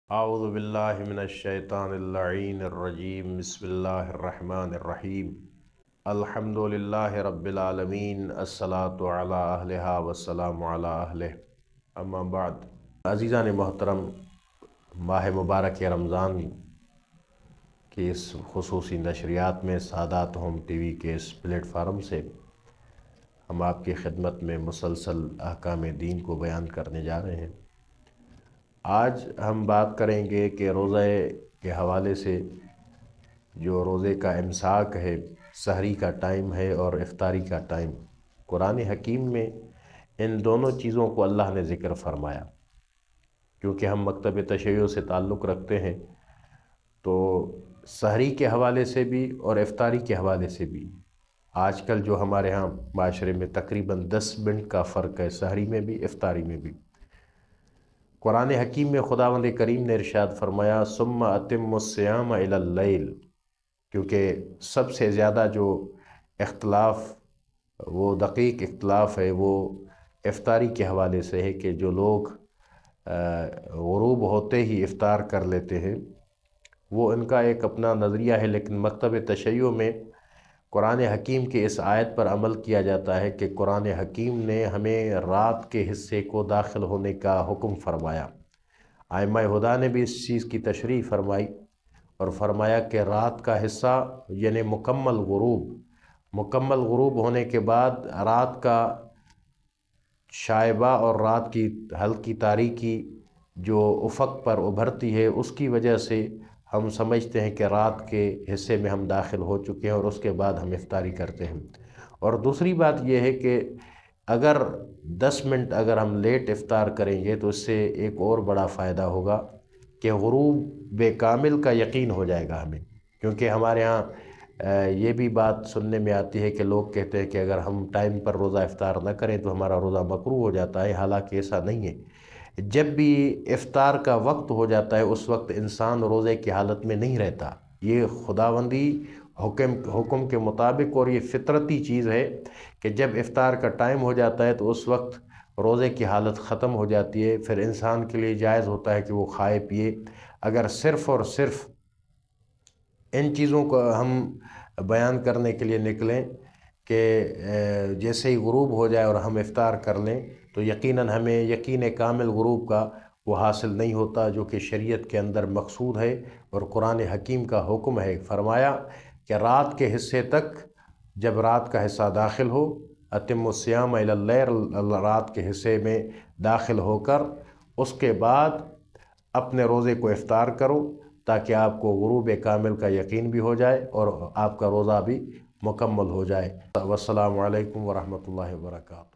اعوذ باللہ من الشیطان اللعین الرجیم بسم اللہ الرحمن الرحیم الحمد للہ رب العالمین الصلاۃ علی اہلہا والسلام علی اہلہ اما بعد۔ عزیزان محترم، ماہ مبارک رمضان کی اس خصوصی نشریات میں سعادات ہوم ٹی وی کے اس پلیٹ فارم سے ہم آپ کی خدمت میں مسلسل احکام دین کو بیان کرنے جا رہے ہیں۔ آج ہم بات کریں گے کہ روزے کے حوالے سے جو روزے کا امساک ہے، سحری کا ٹائم ہے اور افطاری کا ٹائم، قرآن حکیم میں ان دونوں چیزوں کو اللہ نے ذکر فرمایا۔ کیونکہ ہم مکتب تشیع سے تعلق رکھتے ہیں تو سحری کے حوالے سے بھی اور افطاری کے حوالے سے بھی آج کل جو ہمارے ہاں معاشرے میں تقریباً 10 منٹ کا فرق ہے، سحری میں بھی افطاری میں بھی۔ قرآن حکیم میں خداوند کریم نے ارشاد فرمایا ثم اتم الصیام الی اللیل، کیونکہ سب سے زیادہ جو اختلاف، وہ دقیق اختلاف ہے، وہ افطاری کے حوالے سے ہے کہ جو لوگ غروب ہوتے ہی افطار کر لیتے ہیں، وہ ان کا ایک اپنا نظریہ ہے، لیکن مکتب تشیع میں قرآن حکیم کے اس آیت پر عمل کیا جاتا ہے کہ قرآن حکیم نے ہمیں رات کے حصے کو داخل ہونے کا حکم فرمایا۔ ائمہ ہدیٰ نے بھی اس چیز کی تشریح فرمائی اور فرمایا کہ رات کا حصہ یعنی مکمل غروب ہونے کے بعد رات کا شائبہ اور رات کی ہلکی تاریکی جو افق پر ابھرتی ہے، اس کی وجہ سے ہم سمجھتے ہیں کہ رات کے حصے میں ہم داخل ہو چکے ہیں اور اس کے بعد ہم افطاری کرتے ہیں۔ اور دوسری بات یہ ہے کہ اگر 10 منٹ اگر ہم لیٹ افطار کریں گے تو اس سے ایک اور بڑا فائدہ ہوگا کہ غروب کامل کا یقین ہو جائے گا ہمیں۔ کیونکہ ہمارے ہاں یہ بھی بات سننے میں آتی ہے کہ لوگ کہتے ہیں کہ اگر ہم ٹائم پر روزہ افطار نہ کریں تو ہمارا روزہ مکروہ ہو جاتا ہے، حالانکہ ایسا نہیں ہے۔ جب بھی افطار کا وقت ہو جاتا ہے اس وقت انسان روزے کی حالت میں نہیں رہتا، یہ خداوندی حکم کے مطابق، اور یہ فطرتی چیز ہے کہ جب افطار کا ٹائم ہو جاتا ہے تو اس وقت روزے کی حالت ختم ہو جاتی ہے، پھر انسان کے لیے جائز ہوتا ہے کہ وہ کھائے پیے۔ اگر صرف اور صرف ان چیزوں کو ہم بیان کرنے کے لیے نکلیں کہ جیسے ہی غروب ہو جائے اور ہم افطار کر لیں تو یقیناً ہمیں یقین کامل غروب کا وہ حاصل نہیں ہوتا جو کہ شریعت کے اندر مقصود ہے اور قرآن حکیم کا حکم ہے۔ فرمایا کہ رات کے حصے تک، جب رات کا حصہ داخل ہو، اتم الصیام الی اللیل، رات کے حصے میں داخل ہو کر اس کے بعد اپنے روزے کو افطار کرو تاکہ آپ کو غروب کامل کا یقین بھی ہو جائے اور آپ کا روزہ بھی مکمل ہو جائے۔ والسلام علیکم ورحمۃ اللہ وبرکاتہ۔